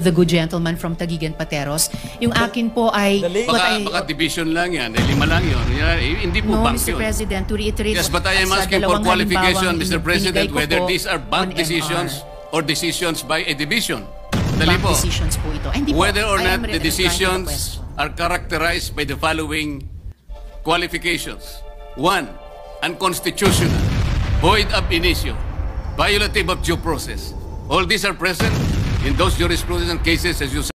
the good gentleman from Taguig and Pateros. Yung akin po ay... Baka division lang yan, 5 lang yun. Hindi po No, bank Mr. yun. President, to reiterate... Yes, but I am sa asking for dalawang qualification, halimbawang Mr. President, binigay ko whether po these are on bank decisions MR. or decisions by a division. Dali Bank po. decisions po ito. Hindi po. Whether or I am not the replying to decisions question. are characterized by the following qualifications. 1. Unconstitutional, void ab initio, violative of due process. All these are present in those jurisprudence and cases as you said.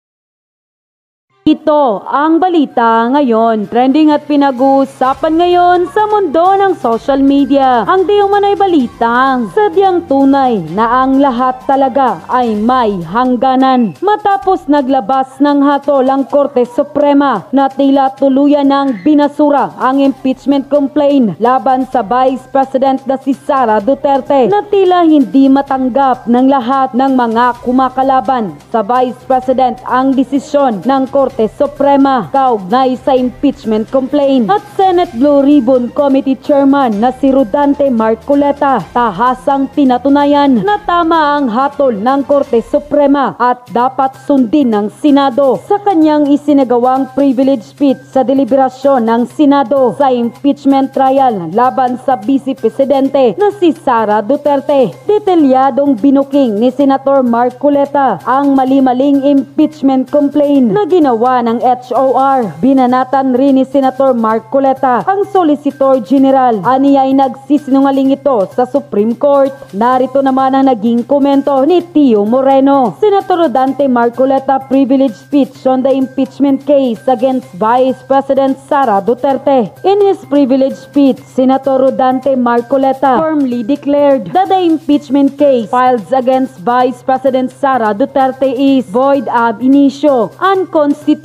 Ito ang balita ngayon. Trending at pinag-uusapan ngayon sa mundo ng social media. Ang di umano'y balitang sadyang tunay na ang lahat talaga ay may hangganan. Matapos naglabas ng hatol ang Korte Suprema na tila tuluyan ng binasura ang impeachment complaint laban sa Vice President na si Sara Duterte na tila hindi matanggap ng lahat ng mga kumakalaban sa Vice President ang desisyon ng Korte Suprema kaugnay sa impeachment complaint. At Senate Blue Ribbon Committee Chairman na si Rodante Marcoleta tahasang pinatunayan na tama ang hatol ng Korte Suprema at dapat sundin ng Senado sa kanyang isinagawang privilege speech sa deliberasyon ng Senado sa impeachment trial laban sa Vice Presidente na si Sara Duterte. Detalyadong binuking ni Senator Marcoleta ang mali-maling impeachment complaint na ginawa ng HOR. Binanatan rin ni Senator Marcoleta ang Solicitor General. Aniya ay nagsisinungaling ito sa Supreme Court. Narito naman ang naging komento ni Tio Moreno. Senator Rodante Marcoleta privilege speech on the impeachment case against Vice President Sara Duterte. In his privilege speech, Senator Rodante Marcoleta firmly declared that the impeachment case filed against Vice President Sara Duterte is void ab initio, unconstitutional,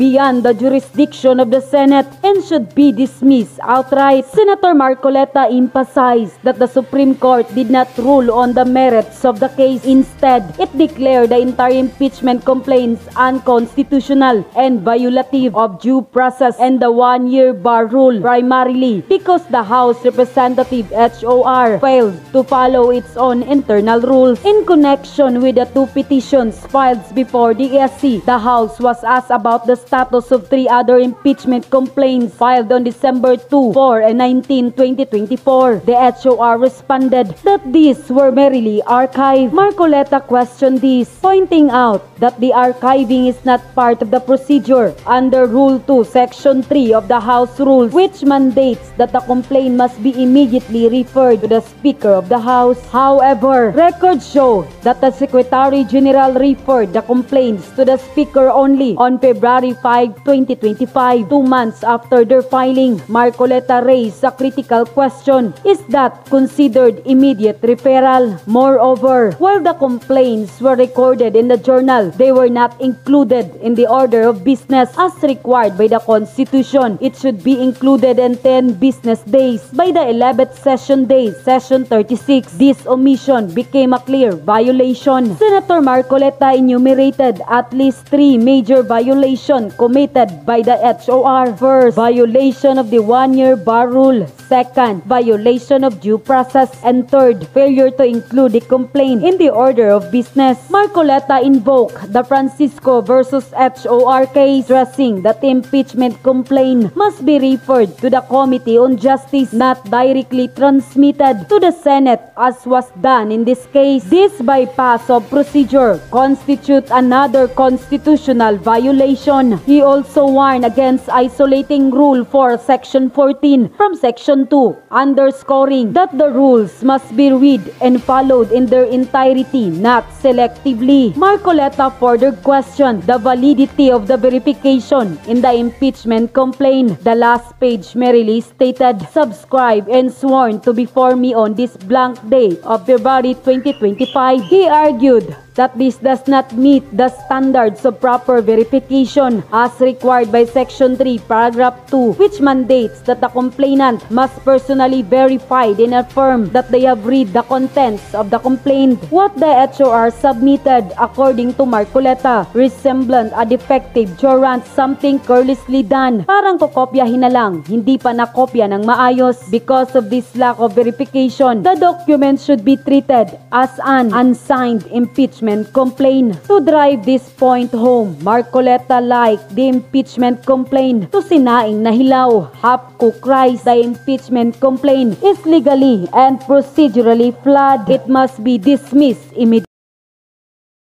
beyond the jurisdiction of the Senate, and should be dismissed outright. Senator Marcoleta emphasized that the Supreme Court did not rule on the merits of the case. Instead, it declared the entire impeachment complaints unconstitutional and violative of due process and the one-year bar rule, primarily because the House Representative HOR failed to follow its own internal rules. In connection with the two petitions filed before the ESC, the House was asked about the status of 3 other impeachment complaints filed on December 2, 4, and 19, 2024. The HOR responded that these were merely archived. Marcoleta questioned this, pointing out that the archiving is not part of the procedure under Rule 2, Section 3 of the House Rules, which mandates that the complaint must be immediately referred to the Speaker of the House. However, records show that the Secretary General referred the complaints to the Speaker only on February 5, 2025, 2 months after their filing. Marcoleta raised a critical question: is that considered immediate referral? Moreover, while the complaints were recorded in the journal, they were not included in the order of business as required by the Constitution. It should be included in 10 business days by the 11th session day, session 36. This omission became a clear violation. Senator Marcoleta enumerated at least 3 major violations committed by the HOR. First, violation of the one-year bar rule. Second, violation of due process. And third, failure to include the complaint in the order of business. Marcoleta invoked the Francisco versus HOR case, stressing that the impeachment complaint must be referred to the Committee on Justice, not directly transmitted to the Senate as was done in this case. This bypass of procedure constitutes another constitutional violation. He also warned against isolating Rule 4, Section 14 from Section 2, underscoring that the rules must be read and followed in their entirety, not selectively. Marcoleta further questioned the validity of the verification in the impeachment complaint. The last page merely stated, "Subscribe and sworn to before me on this blank day of February 2025. He argued that this does not meet the standards of proper verification as required by Section 3, Paragraph 2, which mandates that the complainant must personally verify and affirm that they have read the contents of the complaint. What the HOR submitted, according to Marcoleta, resembled a defective jourant, something carelessly done. Parang kokopyahin na lang, hindi pa nakopya ng maayos. Because of this lack of verification, the document should be treated as an unsigned impeachment impeachment complaint. To drive this point home, Marcoleta liked the impeachment complaint to sinaing na hilaw. Half-cooked rice, the impeachment complaint is legally and procedurally flawed. It must be dismissed immediately.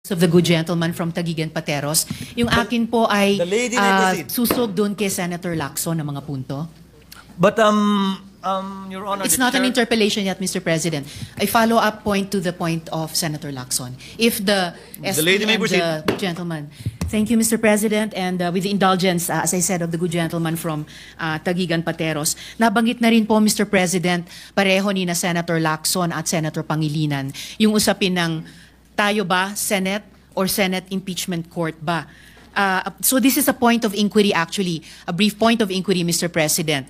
Of the good gentleman from Taguig and Pateros. Yung akin po ay The lady may proceed. susog doon kay Senator Lacson ng mga punto. But, Your Honor, It's the not an chair- interpellation yet, Mr. President. A follow-up point to the point of Senator Lacson. If the lady may and proceed. the gentleman. Thank you, Mr. President. And with the indulgence, as I said, of the good gentleman from Taguig and Pateros, nabanggit na rin po, Mr. President, pareho ni na Senator Lacson at Senator Pangilinan, yung usapin ng tayo ba, Senate or Senate impeachment court ba? So this is a point of inquiry, actually, a brief point of inquiry, Mr. President,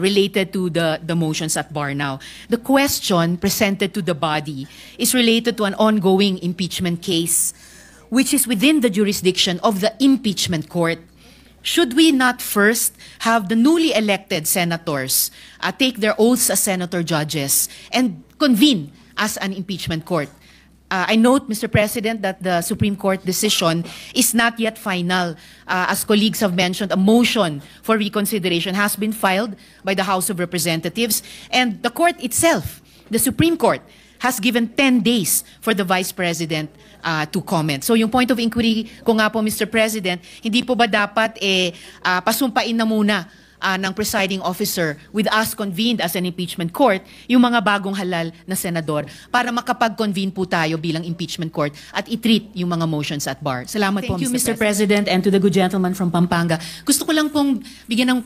related to the motions at bar now. The question presented to the body is related to an ongoing impeachment case, which is within the jurisdiction of the impeachment court. Should we not first have the newly elected senators take their oaths as senator judges and convene as an impeachment court? I note, Mr. President, that the Supreme Court decision is not yet final. As colleagues have mentioned, a motion for reconsideration has been filed by the House of Representatives, and the court itself, the Supreme Court, has given 10 days for the Vice President to comment. So yung point of inquiry ko nga po, Mr. President, hindi po ba dapat pasumpain na muna ng presiding officer with us convened as an impeachment court, yung mga bagong halal na senador para makapag-convene po tayo bilang impeachment court at i-treat yung mga motions at bar. Salamat po, Mr. President. Thank you, Mr. President, and to the good gentleman from Pampanga. Gusto ko lang pong bigyan ng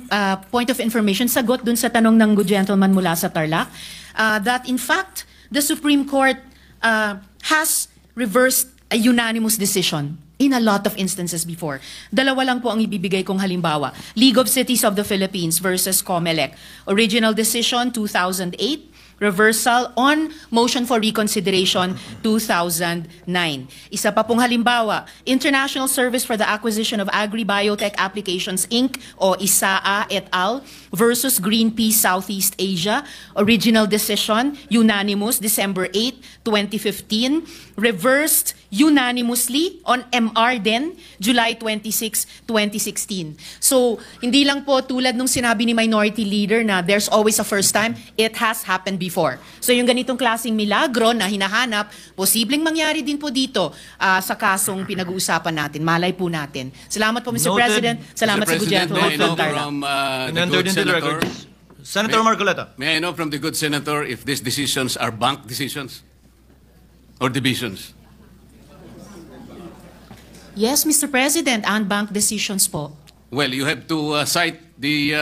point of information, sagot dun sa tanong ng good gentleman mula sa Tarlac, that in fact, the Supreme Court has reversed a unanimous decision in a lot of instances before. Dalawa lang po ang ibibigay kong halimbawa. League of Cities of the Philippines versus COMELEC. Original decision, 2008. Reversal on motion for reconsideration, 2009. Isa pa pong halimbawa, International Service for the Acquisition of Agri-Biotech Applications, Inc. o ISAA et al. Versus Greenpeace Southeast Asia. Original decision, unanimous, December 8, 2015. Reversed unanimously on MR din, July 26, 2016. So, hindi lang po tulad nung sinabi ni Minority Leader na there's always a first time, it has happened before. So, yung ganitong klaseng milagro na hinahanap, posibleng mangyari din po dito sa kasong pinag-uusapan natin. Malay po natin. Salamat po, Mr. Noted. President. Salamat sa good gentleman may I know from Tarlac. from the Entered good into the senator, records. Senator Marcoleta. may I know from the good senator if these decisions are bank decisions or divisions? Yes, Mr. President, unbanked decisions po. Well, you have to cite the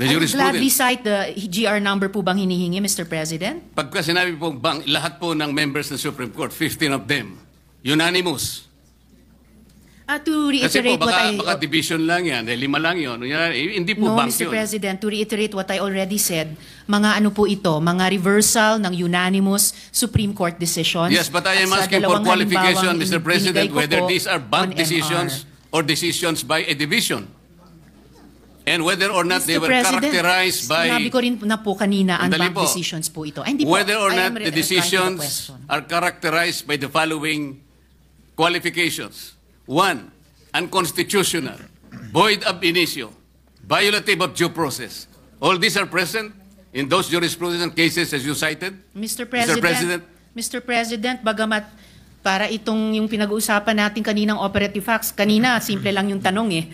I would gladly jurisprudence. cite the GR number po bang hinihingi, Mr. President? Pagka sinabi pong bank, lahat po ng members ng Supreme Court, 15 of them, unanimous. To Kasi po, reiterate what baka division lang yan, 5 lang yun. Hindi po No, bank Mr. yun. President, to reiterate what I already said, mga ano po ito, mga reversal ng unanimous Supreme Court decisions. Yes, but I am At sa asking for dalawang qualification, halimbawang Mr. President, binigay ko whether po these are bank on decisions MR. or decisions by a division. And whether or not they Mr. were President, characterized by... sinabi ko rin na po kanina, Sandali unbanked po. decisions po ito. Ay, hindi po. Whether or I not am the replying to decisions question. are characterized by the following qualifications. 1, unconstitutional, void ab initio, violative of due process. All these are present in those jurisprudence cases as you cited. Mr. President, bagamat para itong yung pinag-uusapan natin kaninang operative facts, kanina simple lang yung tanong eh.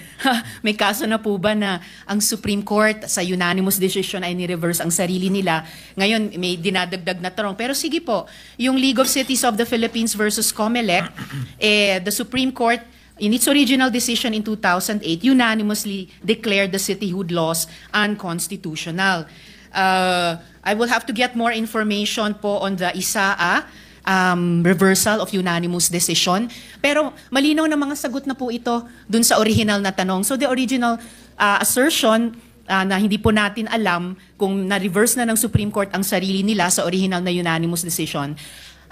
May kaso na po ba na ang Supreme Court sa unanimous decision ay ni-reverse ang sarili nila? Ngayon may dinadagdag na tanong. Pero sige po, yung League of Cities of the Philippines versus COMELEC, the Supreme Court in its original decision in 2008 unanimously declared the cityhood laws unconstitutional. I will have to get more information po on the ISAA reversal of unanimous decision. Pero malinaw na mga sagot na po ito dun sa original na tanong. So the original assertion na hindi po natin alam kung na-reverse na ng Supreme Court ang sarili nila sa original na unanimous decision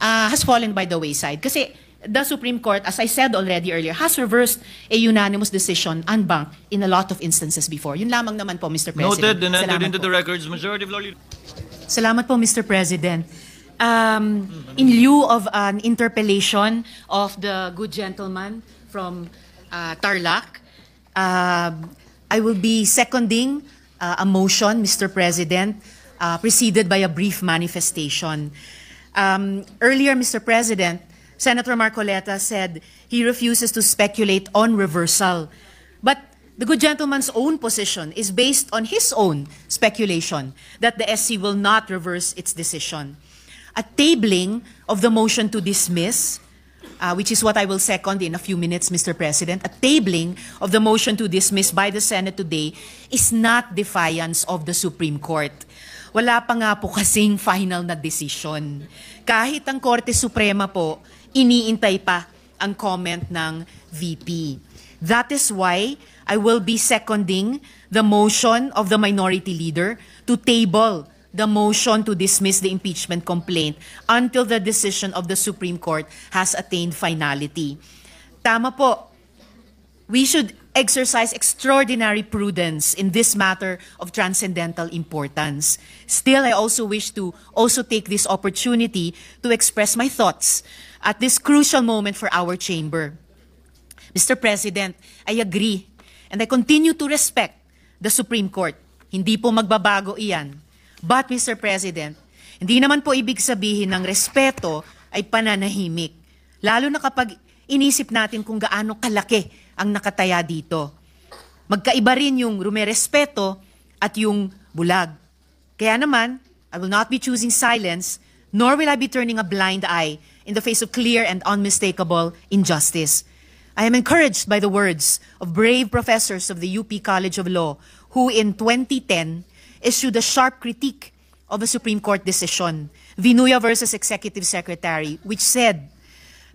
has fallen by the wayside. Kasi the Supreme Court, as I said already earlier, has reversed a unanimous decision unbanked in a lot of instances before. Yun lamang naman po, Mr. President. Noted and entered Salamat into po. the records. Majority of Law Leader. Salamat po, Mr. President. In lieu of an interpellation of the good gentleman from Tarlac, I will be seconding a motion, Mr. President, preceded by a brief manifestation. Earlier, Mr. President, Senator Marcoleta said he refuses to speculate on reversal. But the good gentleman's own position is based on his own speculation that the SC will not reverse its decision. A tabling of the motion to dismiss, which is what I will second in a few minutes, Mr. President, a tabling of the motion to dismiss by the Senate today is not defiance of the Supreme Court. Wala pa nga po kasing final na decision. Kahit ang Korte Suprema po, iniintay pa ang comment ng VP. That is why I will be seconding the motion of the minority leader to table the motion to dismiss the impeachment complaint until the decision of the Supreme Court has attained finality. Tama po, we should exercise extraordinary prudence in this matter of transcendental importance. Still, I also wish to take this opportunity to express my thoughts at this crucial moment for our chamber. Mr. President, I agree and I continue to respect the Supreme Court. Hindi po magbabago iyan. But, Mr. President, hindi naman po ibig sabihin ng respeto ay pananahimik. Lalo na kapag inisip natin kung gaano kalaki ang nakataya dito. Magkaiba rin yung rumerespeto at yung bulag. Kaya naman, I will not be choosing silence, nor will I be turning a blind eye in the face of clear and unmistakable injustice. I am encouraged by the words of brave professors of the UP College of Law who in 2010 issued a sharp critique of a Supreme Court decision, Vinuya versus Executive Secretary, which said,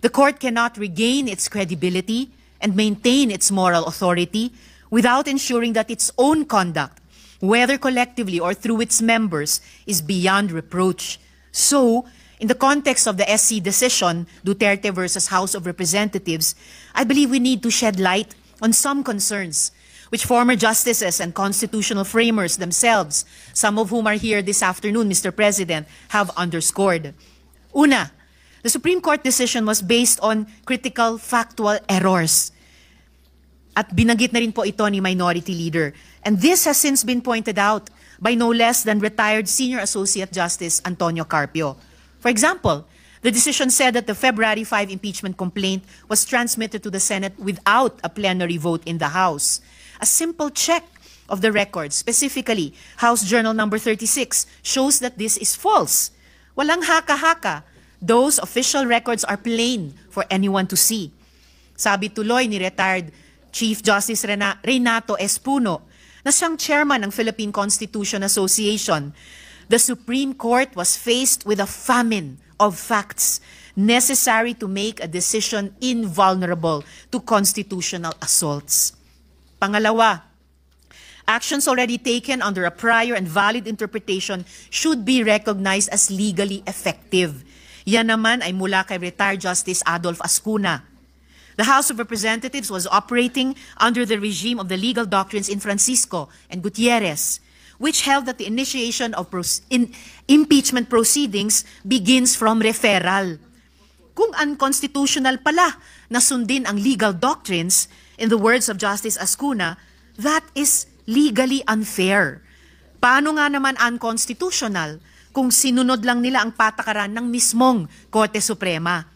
the court cannot regain its credibility and maintain its moral authority without ensuring that its own conduct, whether collectively or through its members, is beyond reproach. So, in the context of the SC decision, Duterte versus House of Representatives, I believe we need to shed light on some concerns which former justices and constitutional framers themselves, some of whom are here this afternoon, Mr. President, have underscored. Una, the Supreme Court decision was based on critical factual errors. At binanggit na rin po ito ni Minority Leader. And this has since been pointed out by no less than retired Senior Associate Justice Antonio Carpio. For example, the decision said that the February 5 impeachment complaint was transmitted to the Senate without a plenary vote in the House. A simple check of the records, specifically House Journal number 36, shows that this is false. Walang haka-haka. Those official records are plain for anyone to see. Sabi tuloy ni retired Chief Justice Renato Espuno, na siyang chairman ng Philippine Constitution Association, the Supreme Court was faced with a famine of facts necessary to make a decision invulnerable to constitutional assaults. Pangalawa, actions already taken under a prior and valid interpretation should be recognized as legally effective. Yan naman ay mula kay retired Justice Adolf Ascuna. The House of Representatives was operating under the regime of the legal doctrines in Francisco and Gutierrez, which held that the initiation of impeachment proceedings begins from referral. Kung unconstitutional pala na sundin ang legal doctrines, in the words of Justice Ascuna, that is legally unfair. Paano nga naman unconstitutional kung sinunod lang nila ang patakaran ng mismong Korte Suprema?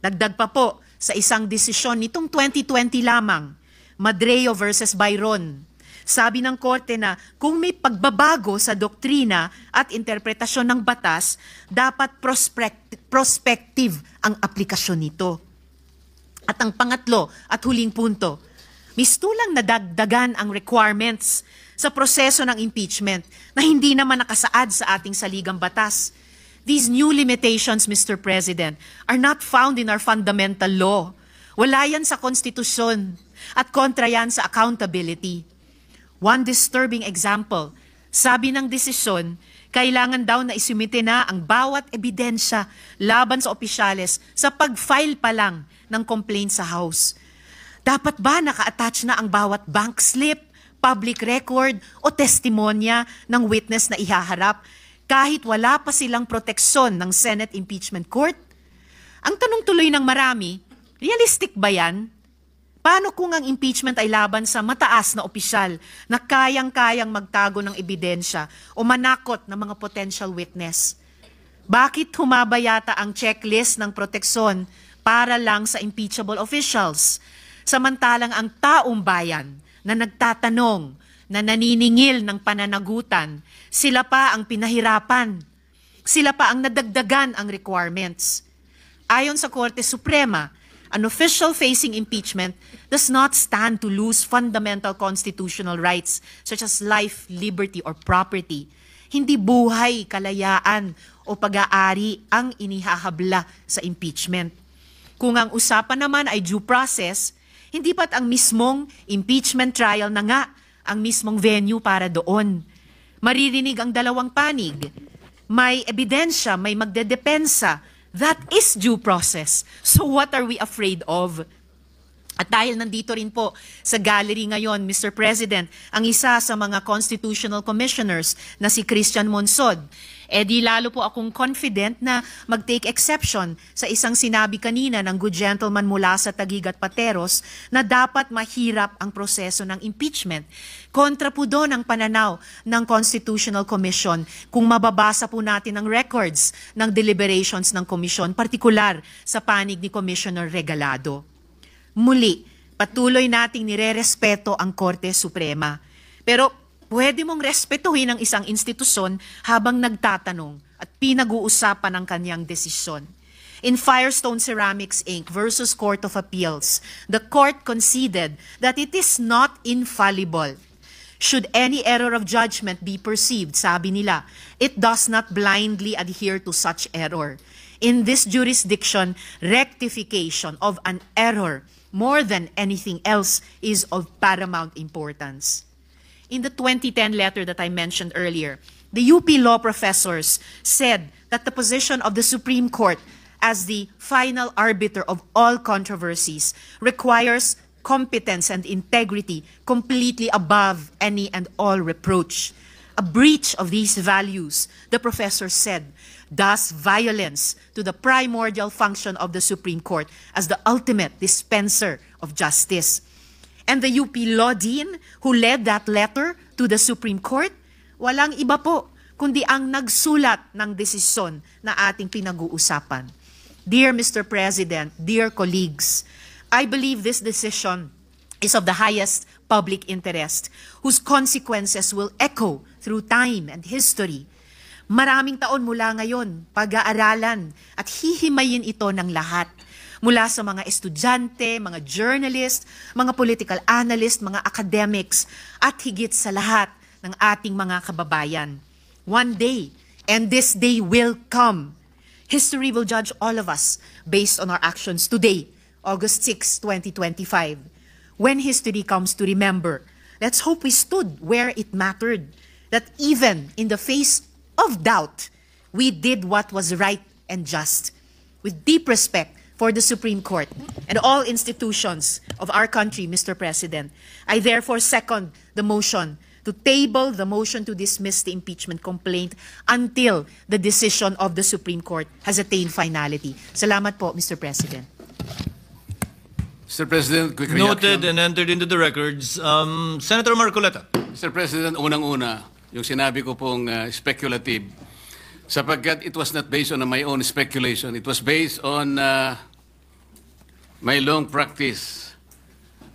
Dagdag pa po sa isang desisyon nitong 2020 lamang, Madreo versus Byron. Sabi ng Korte na kung may pagbabago sa doktrina at interpretasyon ng batas, dapat prospective ang aplikasyon nito. At ang pangatlo at huling punto, mistulang nadagdagan ang requirements sa proseso ng impeachment na hindi naman nakasaad sa ating saligang batas. These new limitations, Mr. President, are not found in our fundamental law. Wala yan sa konstitusyon at kontra yan sa accountability. One disturbing example, sabi ng desisyon, kailangan daw na isumite na ang bawat ebidensya laban sa opisyales sa pag-file pa lang ng complaint sa House. Dapat ba naka-attach na ang bawat bank slip, public record o testimonya ng witness na ihaharap? kahit wala pa silang proteksyon ng Senate Impeachment Court? Ang tanong tuloy ng marami, realistic ba yan? Paano kung ang impeachment ay laban sa mataas na opisyal na kayang-kayang magtago ng ebidensya o manakot ng mga potential witness? Bakit humaba yata ang checklist ng proteksyon para lang sa impeachable officials? Samantalang ang taong bayan na nagtatanong, na naniningil ng pananagutan, sila pa ang pinahirapan. Sila pa ang nadagdagan ang requirements. Ayon sa Korte Suprema, an official facing impeachment does not stand to lose fundamental constitutional rights such as life, liberty, or property. Hindi buhay, kalayaan, o pag-aari ang inihahabla sa impeachment. Kung ang usapan naman ay due process, hindi pat ang mismong impeachment trial na nga ang mismong venue para doon. Maririnig ang dalawang panig. May ebidensya, may magdedepensa. That is due process. So what are we afraid of? At dahil nandito rin po sa gallery ngayon, Mr. President, ang isa sa mga constitutional commissioners na si Christian Monsod, di lalo po akong confident na mag-take exception sa isang sinabi kanina ng good gentleman mula sa Taguig at Pateros na dapat mahirap ang proseso ng impeachment. Kontra po doon ang pananaw ng Constitutional Commission kung mababasa po natin ang records ng deliberations ng komisyon, partikular sa panig ni Commissioner Regalado. Muli, patuloy nating nirerespeto ang Korte Suprema. Pero pwede mong respetuhin ang isang institusyon habang nagtatanong at pinag-uusapan ang kanyang desisyon. In Firestone Ceramics Inc. versus Court of Appeals, the court conceded that it is not infallible. Should any error of judgment be perceived, sabi nila, it does not blindly adhere to such error. In this jurisdiction, rectification of an error more than anything else is of paramount importance. In the 2010 letter that I mentioned earlier, the UP law professors said that the position of the Supreme Court as the final arbiter of all controversies requires competence and integrity completely above any and all reproach. A breach of these values, the professor said, does violence to the primordial function of the Supreme Court as the ultimate dispenser of justice. And the UP Law Dean who led that letter to the Supreme Court, walang iba po kundi ang nagsulat ng desisyon na ating pinag-uusapan. Dear Mr. President, dear colleagues, I believe this decision is of the highest public interest, whose consequences will echo through time and history. Maraming taon mula ngayon, pag-aaralan at hihimayin ito ng lahat. Mula sa mga estudyante, mga journalist, mga political analyst, mga academics, at higit sa lahat ng ating mga kababayan. One day, and this day will come, history will judge all of us based on our actions today, August 6, 2025. When history comes to remember, let's hope we stood where it mattered, that even in the face of doubt, we did what was right and just. With deep respect for the Supreme Court and all institutions of our country, Mr. President, I therefore second the motion to table the motion to dismiss the impeachment complaint until the decision of the Supreme Court has attained finality. Salamat po, Mr. President. Mr. President, quick Noted reaction. and entered into the records. Senator Marcoleta. Mr. President, unang-una, yung sinabi ko pong speculative, sapagkat it was not based on my own speculation. It was based on my long practice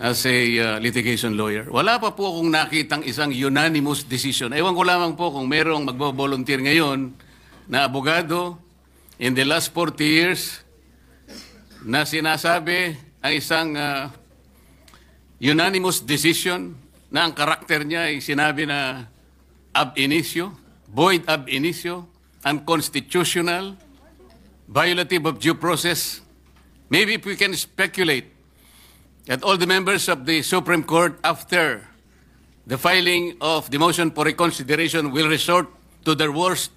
as a litigation lawyer. Wala pa po akong nakitang isang unanimous decision. Ewan ko lamang po kung merong magbo-volunteer ngayon na abogado in the last 40 years na sinasabi ang isang unanimous decision na ang karakter niya ay sinabi na ab initio, void ab initio, unconstitutional, violative of due process. Maybe if we can speculate that all the members of the Supreme Court after the filing of the motion for reconsideration will resort to their worst,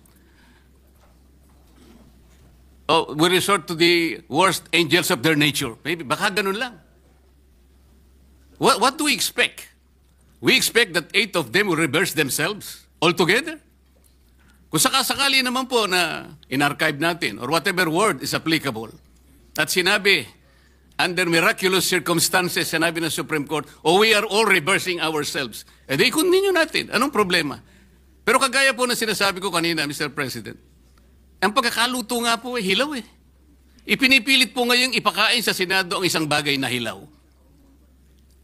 will resort to the worst angels of their nature. Maybe, baka ganun lang. What do we expect? We expect that 8 of them will reverse themselves altogether. Kung sakasakali naman po na in-archive natin or whatever word is applicable at sinabi, under miraculous circumstances, sinabi ng Supreme Court, we are all reversing ourselves. Di continue natin. Anong problema? Pero kagaya po na sinasabi ko kanina, Mr. President, ang pagkakaluto nga po hilaw eh. Ipinipilit po ngayong ipakain sa Senado ang isang bagay na hilaw.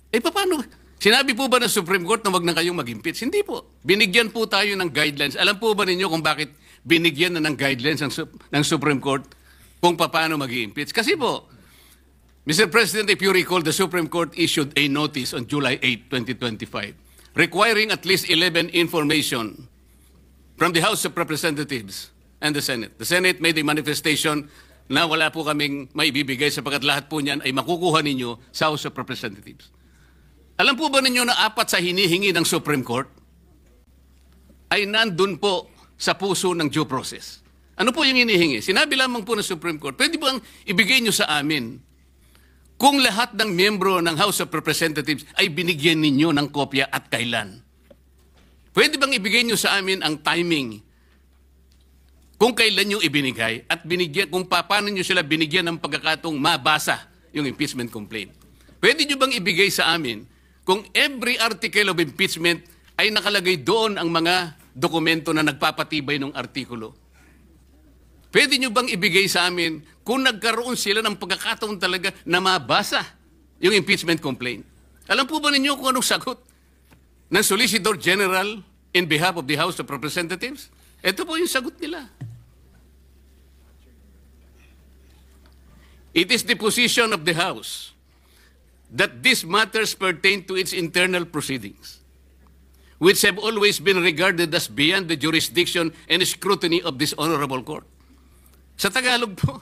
Paano? Sinabi po ba ng Supreme Court na wag na kayong mag-impeach? Hindi po. Binigyan po tayo ng guidelines. Alam po ba ninyo kung bakit binigyan na ng guidelines ng Supreme Court kung paano mag-impeach? Kasi po, Mr. President, if you recall, the Supreme Court issued a notice on July 8, 2025, requiring at least 11 information from the House of Representatives and the Senate. The Senate made a manifestation na wala po kaming maibibigay sapagkat lahat po niyan ay makukuha ninyo sa House of Representatives. Alam po ba ninyo na 4 sa hinihingi ng Supreme Court ay nandun po sa puso ng due process? Ano po yung hinihingi? Sinabi lamang po ng Supreme Court, pwede bang ibigay nyo sa amin kung lahat ng miyembro ng House of Representatives ay binigyan ninyo ng kopya at kailan? Pwede bang ibigay nyo sa amin ang timing kung kailan nyo ibinigay at binigyan, kung paano nyo sila binigyan ng pagkakataong mabasa yung impeachment complaint? Pwede nyo bang ibigay sa amin kung every article of impeachment ay nakalagay doon ang mga dokumento na nagpapatibay ng artikulo? Pwede nyo bang ibigay sa amin kung nagkaroon sila ng pagkakataon talaga na mabasa yung impeachment complaint? Alam po ba ninyo kung anong sagot ng Solicitor General in behalf of the House of Representatives? Ito po yung sagot nila. It is the position of the House that these matters pertain to its internal proceedings, which have always been regarded as beyond the jurisdiction and scrutiny of this honorable court. Sa Tagalog po,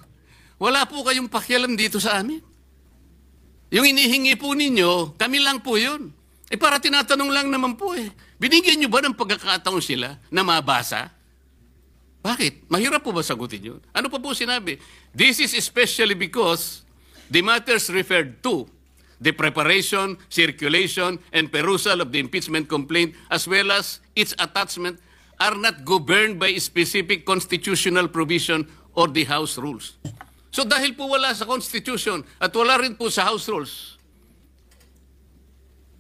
wala po kayong pakialam dito sa amin. Yung inihingi po ninyo, kami lang po yun. Para tinatanong lang naman po binigyan nyo ba ng pagkakataon sila na mabasa? Bakit? Mahirap po ba sagutin yun? Ano pa po sinabi? This is especially because the matters referred to the preparation, circulation, and perusal of the impeachment complaint as well as its attachment are not governed by specific constitutional provision or the House rules. So dahil po wala sa Constitution at wala rin po sa House rules,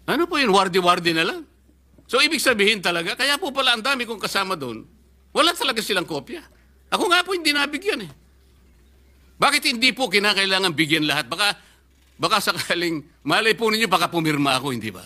ano po yun? Wardi-wardi na lang. So ibig sabihin talaga, kaya po pala ang dami kong kasama doon, wala talaga silang kopya. Ako nga po hindi nabigyan Bakit hindi po kinakailangan bigyan lahat? Baka sakaling, malay po ninyo, baka pumirma ako, hindi ba?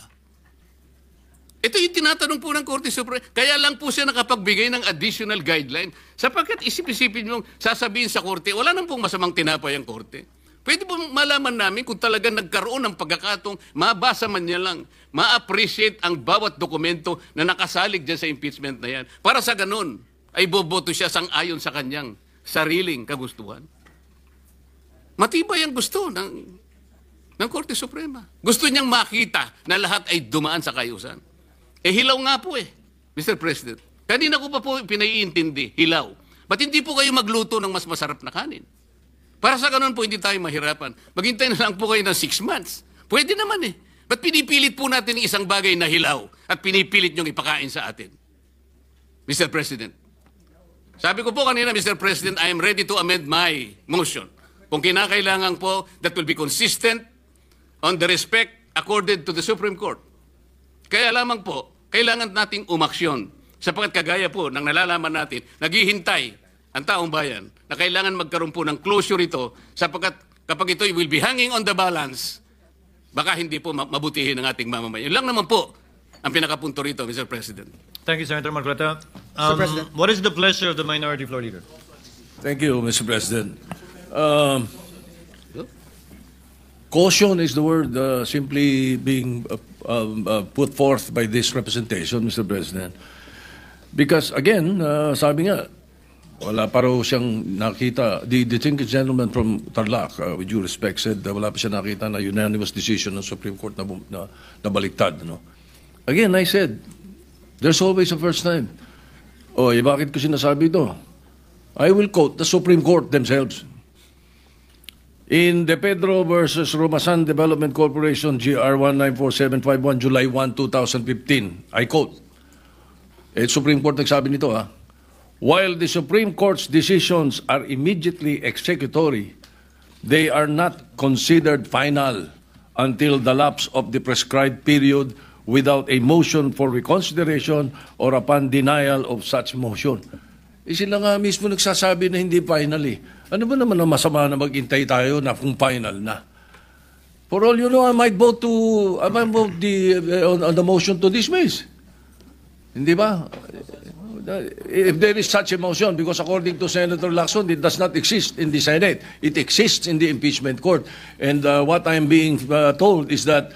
Ito yung tinatanong po ng Korte Suprema. Kaya lang po siya nakapagbigay ng additional guideline sapagkat isip-isipin nyo, sasabihin sa Korte, wala nang pong masamang tinapay ang Korte. Pwede po malaman namin kung talaga nagkaroon ng pagkakatong mabasa man niya lang, ma-appreciate ang bawat dokumento na nakasalig dyan sa impeachment na yan. Para sa ganun, ay boboto siya sang-ayon sa kanyang sariling kagustuhan. Matibay ang gusto ng Korte Suprema. Gusto niyang makita na lahat ay dumaan sa kayusan. Hilaw nga po Mr. President. Kanina ko pa po pinaiintindi, hilaw. Ba't hindi po kayo magluto ng mas masarap na kanin? Para sa ganun po, hindi tayo mahirapan. Maghintay na lang po kayo ng 6 months. Pwede naman Ba't pinipilit po natin ng isang bagay na hilaw at pinipilit niyong ipakain sa atin? Mr. President. Sabi ko po kanina, Mr. President, I am ready to amend my motion. Kung kinakailangan po, that will be consistent on the respect accorded to the Supreme Court. Kaya lamang po, kailangan nating umaksyon sapagkat kagaya po ng nalalaman natin, naghihintay ang taong bayan na kailangan magkaroon po ng closure ito sapagkat kapag ito will be hanging on the balance, baka hindi po mabutihin ng ating mamamayan. Yun lang naman po ang pinakapunto rito, Mr. President. Thank you, Senator Marcoleta. Mr. President. What is the pleasure of the minority floor leader? Thank you, Mr. President. Caution is the word simply being put forth by this representation, Mr. President. Because again, sabi nga, wala pa raw siyang nakita. The distinguished gentleman from Tarlac, with due respect, said wala pa siya nakita na unanimous decision ng Supreme Court na baliktad. No? Again, I said, there's always a first time. Bakit ko sinasabi ito? I will quote the Supreme Court themselves. In De Pedro versus Romasan Development Corporation, GR 194751, July 1, 2015, I quote, Supreme Court nagsabi nito while the Supreme Court's decisions are immediately executory, they are not considered final until the lapse of the prescribed period without a motion for reconsideration or upon denial of such motion. Sila nga mismo nagsasabi na hindi final eh. Ano ba naman ang masama na maghintay tayo na kung final na? For all you know, I might vote on the motion to dismiss. Hindi ba? If there is such a motion, because according to Senator Lacson, it does not exist in the Senate. It exists in the impeachment court. And what I'm being told is that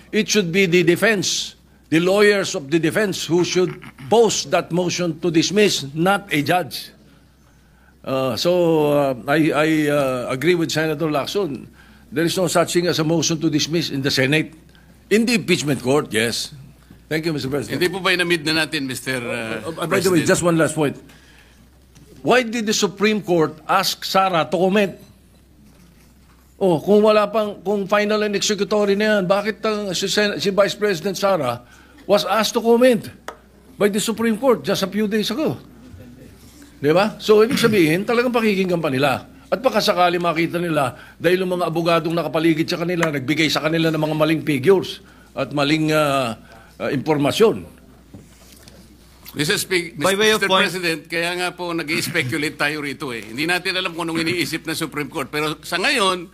it should be the defense, the lawyers of the defense who should pose that motion to dismiss, not a judge. I agree with Senator Lacson. There is no such thing as a motion to dismiss in the Senate. In the impeachment court, yes. Thank you, Mr. President. Hindi po ba inamid na natin, Mr. By the way, President? just one last point. Why did the Supreme Court ask Sara to comment? Oh, kung final and executory na yan, bakit si Vice President Sara was asked to comment by the Supreme Court just a few days ago? Di ba? So, ibig sabihin, talagang pakikinggan pa nila. At baka sakali makita nila, dahil yung mga abogadong nakapaligid sa kanila, nagbigay sa kanila ng mga maling figures at maling impormasyon. By way of Mr. point- President, kaya nga po nag-i-speculate tayo rito eh. Hindi natin alam kung anong iniisip ng Supreme Court. Pero sa ngayon,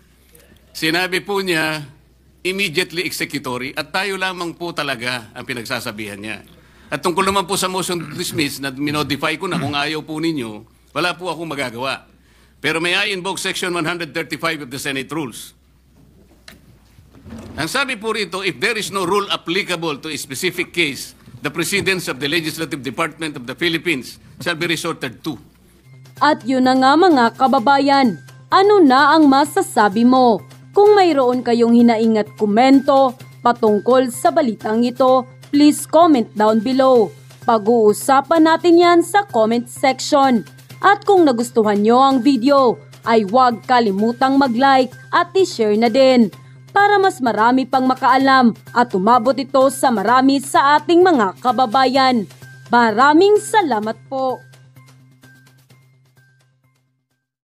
sinabi po niya, immediately executory at tayo lamang po talaga ang pinagsasabihan niya. At tungkol naman po sa motion to dismiss na minodify ko na kung ayaw po ninyo, wala po akong magagawa. Pero may I invoke Section 135 of the Senate Rules. Ang sabi po rito, if there is no rule applicable to a specific case, the precedents of the Legislative Department of the Philippines shall be resorted to. At yun na nga mga kababayan, ano na ang masasabi mo? Kung mayroon kayong hinaing at komento patungkol sa balitang ito, please comment down below. Pag-uusapan natin yan sa comment section. At kung nagustuhan nyo ang video, ay huwag kalimutang mag-like at i-share na din para mas marami pang makaalam at umabot ito sa marami sa ating mga kababayan. Maraming salamat po!